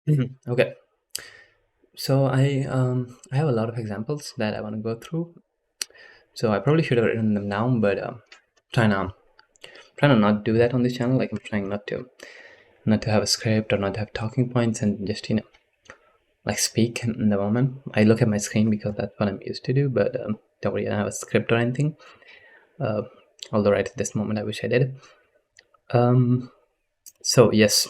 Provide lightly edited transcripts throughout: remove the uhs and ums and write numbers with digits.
Okay, so I have a lot of examples that I want to go through. So I probably should have written them down, but trying to trying to not do that on this channel. Like I'm trying not to have a script or not to have talking points and just like speak in the moment. I look at my screen because that's what I'm used to do. But don't worry, I don't have a script or anything. Uh, Although right at this moment I wish I did. Um, so yes,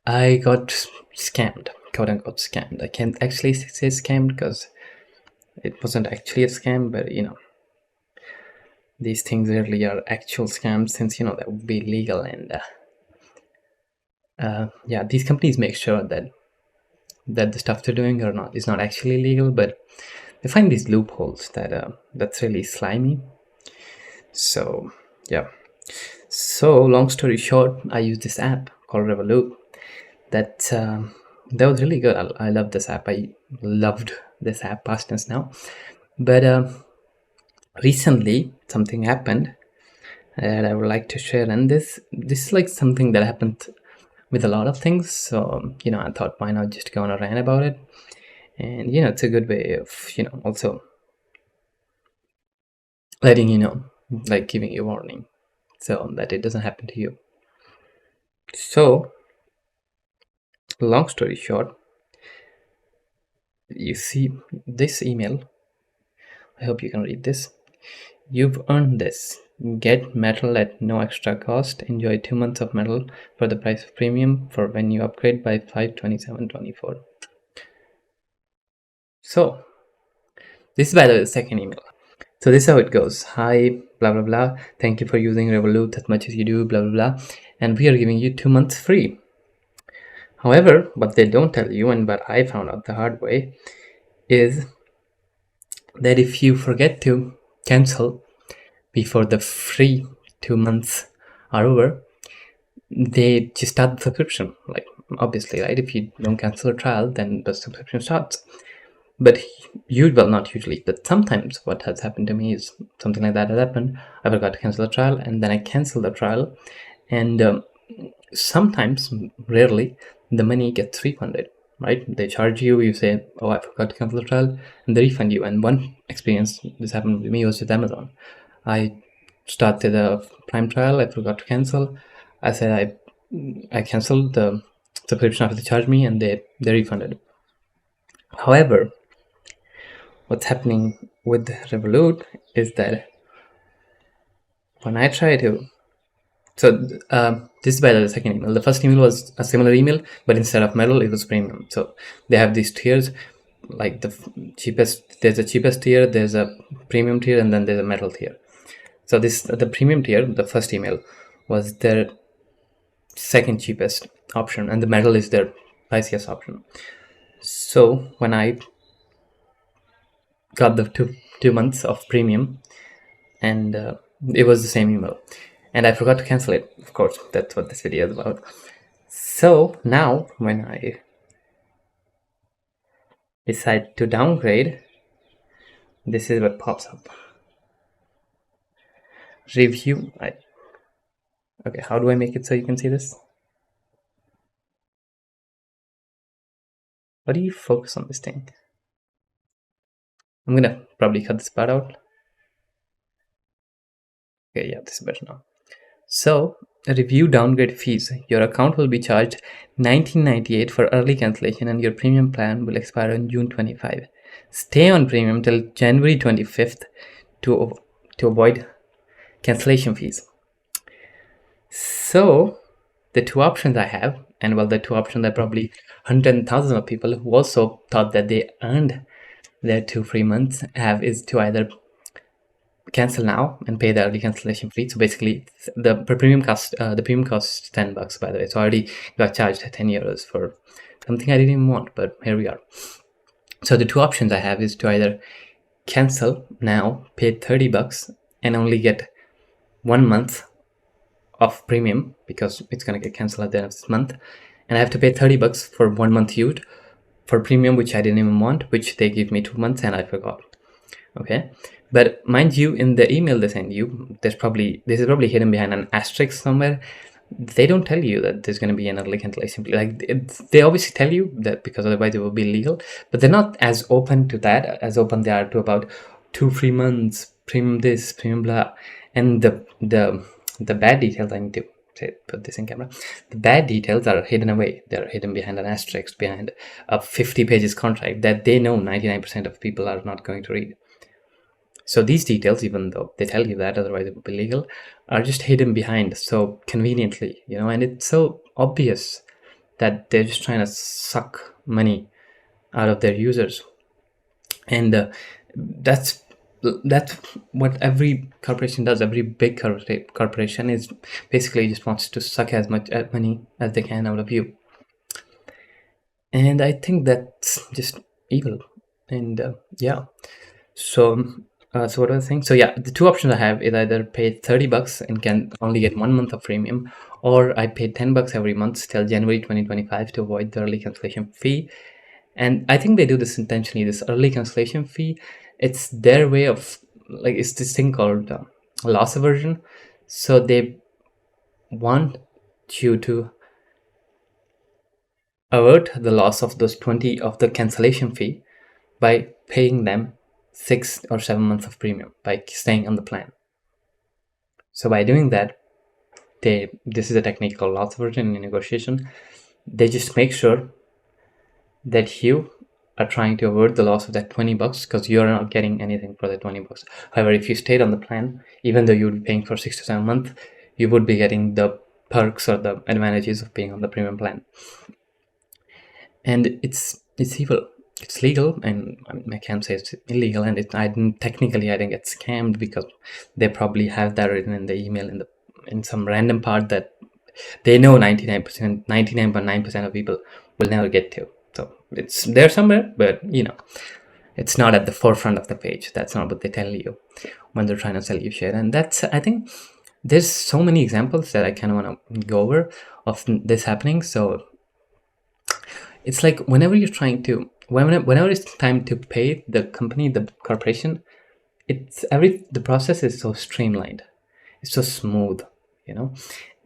I got scammed, quote unquote scammed. I can't actually say scammed because it wasn't actually a scam, but these things rarely are actual scams since that would be illegal. And yeah, these companies make sure that the stuff they're doing or not is not actually legal, but they find these loopholes that's really slimy. So yeah, so long story short, I use this app called Revolut that that was really good. I love this app. I loved this app past tense now, but recently something happened that I would like to share. And this is like something that happened with a lot of things. So I thought, why not just go on a rant about it? And it's a good way of also letting like giving you warning so that it doesn't happen to you. So long story short, you see this email. I hope you can read this. You've earned this. Get metal at no extra cost. Enjoy 2 months of metal for the price of premium for when you upgrade by 5/27/24. So this is by the second email. So this is how it goes. Hi, blah blah blah. Thank you for using Revolut as much as you do, blah blah blah. And we are giving you 2 months free. However, what they don't tell you, and what I found out the hard way, is that if you forget to cancel before the free 2 months are over, they just start the subscription. Like obviously, right? If you don't cancel a trial, then the subscription starts. But well, not usually, but sometimes what has happened to me is something like that has happened. I forgot to cancel the trial, and then I cancel the trial, and sometimes, rarely, the money gets refunded. Right? They charge you. You say, "Oh, I forgot to cancel the trial," and they refund you. And one experience this happened with me was with Amazon. I started a Prime trial. I forgot to cancel. I said I canceled the subscription after they charged me, and they refunded. However, what's happening with Revolut is that when I try to, so this is by the second email. The first email was a similar email, but instead of metal, it was premium. So they have these tiers, like the cheapest. There's a cheapest tier, there's a premium tier, and then there's a metal tier. So the premium tier, the first email, was their second cheapest option, and the metal is their priciest option. So when I got the two months of premium, and it was the same email, and I forgot to cancel it. Of course, that's what this video is about. So now when I decide to downgrade, this is what pops up. Review. Okay, how do I make it so you can see this? What do you focus on this thing? I'm gonna probably cut this part out. Okay, yeah, this is better now. So, review downgrade fees. Your account will be charged $19.98 for early cancellation, and your premium plan will expire on June 25. Stay on premium till January 25th to avoid cancellation fees. So, the two options I have, and well, the two options are probably hundreds and thousands of people who also thought that they earned their 2 free months have, is to either cancel now and pay the early cancellation fee. So basically, the premium costs $10, by the way. So I already got charged 10 euros for something I didn't even want, but here we are. So the two options I have is to either cancel now, pay $30, and only get 1 month of premium because it's gonna get canceled at the end of this month, and I have to pay $30 for 1 month used for premium, which I didn't even want, which they give me 2 months and I forgot. Okay, but mind you, in the email they send you, this is probably hidden behind an asterisk somewhere. they don't tell you that there's going to be an early cancellation fee. Like they obviously tell you that because otherwise it will be illegal, but they're not as open to that as open they are to about 2 3 months premium this premium blah. And the bad details, I need to put this in camera, the bad details are hidden away. They're hidden behind an asterisk, behind a 50 pages contract that they know 99% of people are not going to read. So these details, even though they tell you that otherwise it would be legal, are just hidden behind so conveniently, and it's so obvious that they're just trying to suck money out of their users. And that's what every corporation does. Every big corporation is basically just wants to suck as much money as they can out of you. And I think that's just evil. And yeah, so what are the things? So yeah, the two options I have is either pay $30 and can only get 1 month of premium, or I pay $10 every month till January 2025 to avoid the early cancellation fee. And I think they do this intentionally. This early cancellation fee, it's their way of, like, it's this thing called loss aversion. So they want you to avert the loss of those 20 of the cancellation fee by paying them 6 or 7 months of premium by staying on the plan. So by doing that, this is a technique called loss aversion in negotiation. They just make sure that you are trying to avert the loss of that $20 because you're not getting anything for the $20. However, if you stayed on the plan, even though you would be paying for 6 to 7 months, you would be getting the perks or the advantages of being on the premium plan. And it's evil. It's legal, and I can't say it's illegal. And technically I didn't get scammed because they probably have that written in the email in some random part that they know 99.9% of people will never get to. So it's there somewhere, but it's not at the forefront of the page. That's not what they tell you when they're trying to sell you shit. And that's, I think there's so many examples that I kind of want to go over of this happening. So it's like whenever it's time to pay the company, the corporation, the process is so streamlined, it's so smooth,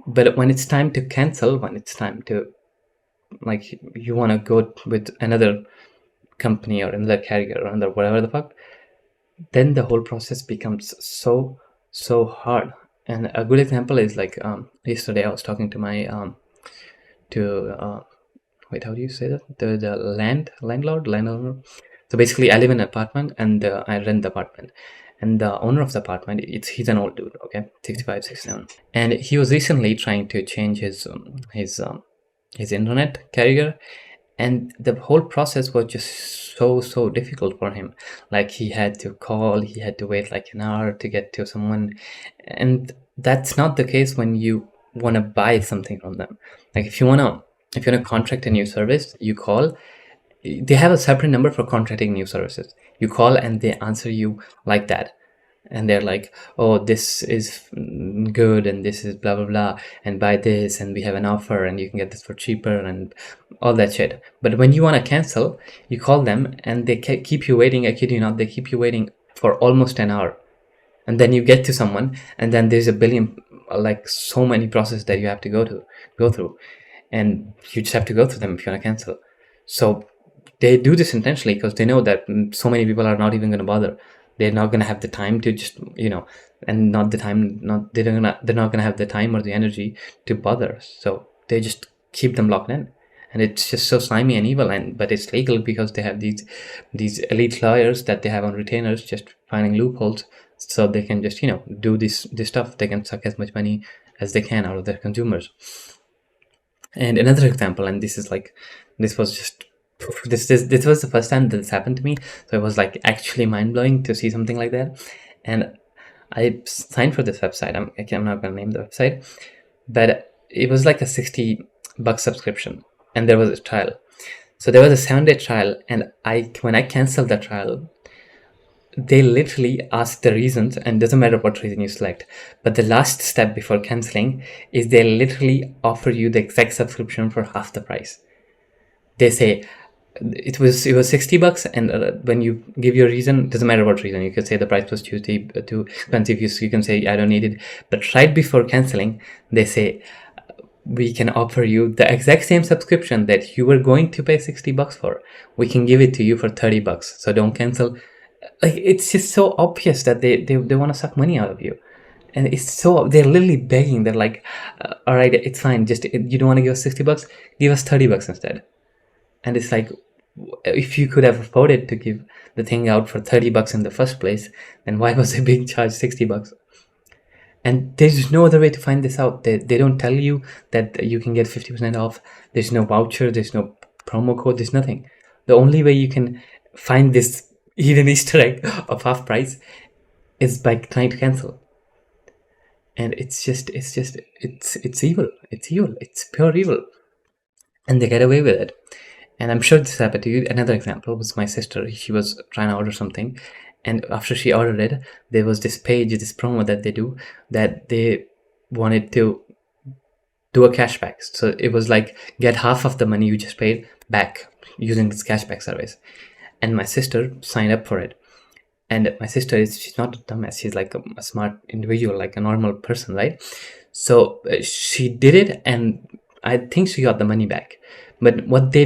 but when it's time to cancel, when it's time to, like, you want to go with another company or another carrier or another whatever the fuck, then the whole process becomes so hard. And a good example is like yesterday I was talking to my wait, how do you say that? The landlord. So basically I live in an apartment and I rent the apartment, and the owner of the apartment, he's an old dude, okay, 65 67, and he was recently trying to change his internet carrier, and the whole process was just so difficult for him. Like, he had to call, he had to wait like an hour to get to someone, and that's not the case when you want to buy something from them. Like, if you want to contract a new service, you call. They have a separate number for contracting new services. You call and they answer you like that, and they're like, oh, this is good and this is blah blah blah, and buy this and we have an offer and you can get this for cheaper and all that shit. But when you want to cancel, you call them and they keep you waiting. I kid you not, they keep you waiting for almost an hour, and then you get to someone, and then there's a billion, like, so many processes that you have to go through, and you just have to go through them if you want to cancel. So they do this intentionally because they know that so many people are not even going to bother. They're not going to have the time to just, and not the time, they're not going to have the time or the energy to bother. So they just keep them locked in, and it's just so slimy and evil. But it's legal because they have these elite lawyers that they have on retainers, just finding loopholes so they can just, do this stuff. They can suck as much money as they can out of their consumers. And another example, and this was the first time that this happened to me, so it was like actually mind-blowing to see something like that. And I signed for this website. I'm not gonna name the website, but it was like a $60 subscription, and there was a trial. So there was a 7-day trial, and when I canceled the trial, they literally ask the reasons, and it doesn't matter what reason you select, but the last step before canceling is they literally offer you the exact subscription for half the price. They say it was $60, and when you give your reason, it doesn't matter what reason. You could say the price was too expensive. You can say I don't need it. But right before canceling, they say we can offer you the exact same subscription that you were going to pay $60 for. We can give it to you for $30, so don't cancel. Like, it's just so obvious that they want to suck money out of you. And it's so, they're literally begging. They're like, all right, it's fine, just, you don't want to give us $60, give us $30 instead. And it's like, if you could have afforded to give the thing out for $30 in the first place, then why was it being charged $60? And there's no other way to find this out. They don't tell you that you can get 50% off. There's no voucher, there's no promo code, there's nothing. The only way you can find this hidden Easter egg of half price is by trying to cancel. And it's evil. It's evil. It's pure evil. And they get away with it. And I'm sure this happened to you. Another example was my sister. She was trying to order something, and after she ordered it, there was this page, this promo that they do, that they wanted to do a cashback. So it was like, get half of the money you just paid back using this cashback service. And my sister signed up for it. And my sister she's not a dumbass. She's like a smart individual, like a normal person, right? So she did it, and I think she got the money back. But what they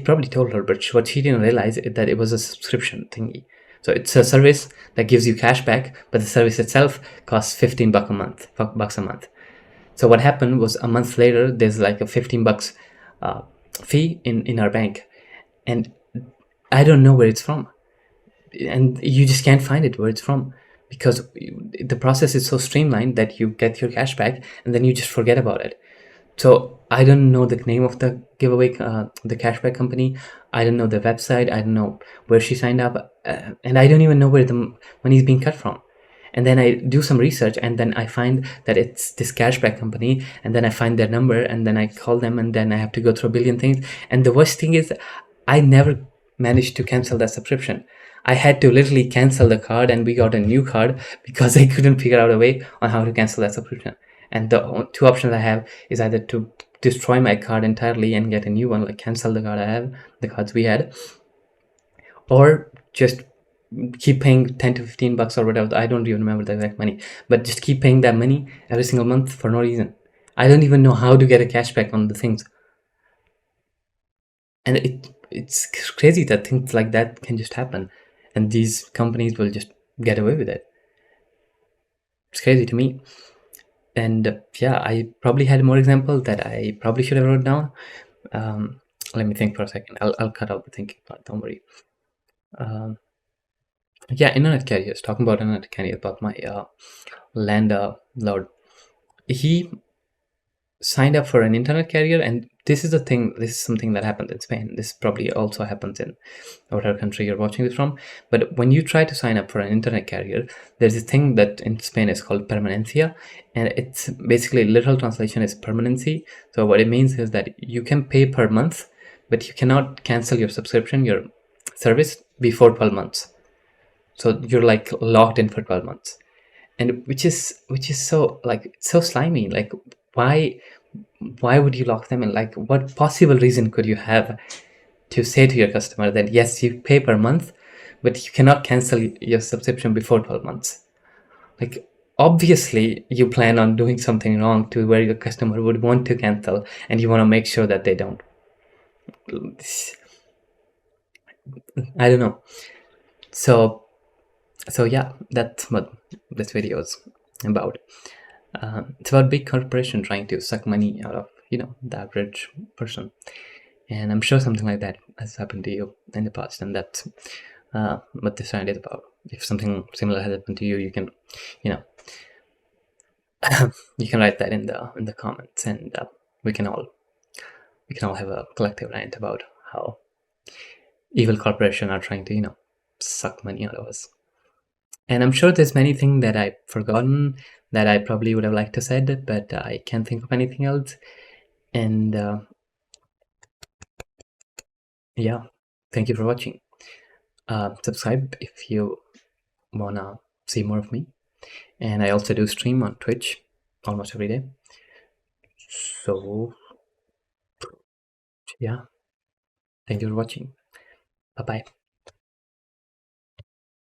probably told her, but what she didn't realize is that it was a subscription thingy. So it's a service that gives you cash back, but the service itself costs $15 a month, bucks a month. So what happened was, a month later, there's like a $15 fee in our bank, and I don't know where it's from, and you just can't find it where it's from, because the process is so streamlined that you get your cash back and then you just forget about it. So I don't know the name of the giveaway, the cashback company. I don't know the website. I don't know where she signed up, and I don't even know where the money is being cut from. And then I do some research, and then I find that it's this cashback company, and then I find their number, and then I call them, and then I have to go through a billion things. And the worst thing is, I never managed to cancel that subscription. I had to literally cancel the card, and we got a new card because I couldn't figure out a way on how to cancel that subscription. And the two options I have is either to destroy my card entirely and get a new one, like cancel the card I have, the cards we had, or just keep paying 10 to 15 bucks or whatever. I don't even remember the exact money, but just keep paying that money every single month for no reason. I don't even know how to get a cashback on the things. And it's crazy that things like that can just happen, and these companies will just get away with it. It's crazy to me. And yeah, I probably had more examples that I probably should have wrote down. Let me think for a second. I'll cut out the thinking part, don't worry. Yeah, internet carriers. Talking about internet carriers, about my landlord. He signed up for an internet carrier, and this is the thing. This is something that happens in Spain. This probably also happens in whatever country you're watching this from. But when you try to sign up for an internet carrier, there's this thing that in Spain is called permanencia, and it's basically, literal translation is permanency. So what it means is that you can pay per month, but you cannot cancel your subscription, your service, before 12 months. So you're like locked in for 12 months, and which is so, like, so slimy. Like, why would you lock them in? Like, what possible reason could you have to say to your customer that yes, you pay per month, but you cannot cancel your subscription before 12 months? Like, obviously you plan on doing something wrong to where your customer would want to cancel, and you want to make sure that they don't. I don't know. So yeah, that's what this video is about. It's about big corporation trying to suck money out of, the average person. And I'm sure something like that has happened to you in the past, and that's what this rant is about. If something similar has happened to you, you can, you can write that in the comments, and we can all have a collective rant about how evil corporations are trying to, suck money out of us. And I'm sure there's many things that I've forgotten that I probably would have liked to said, but I can't think of anything else. And yeah, thank you for watching. Subscribe if you wanna see more of me. And I also do stream on Twitch almost every day. So yeah, thank you for watching. Bye bye.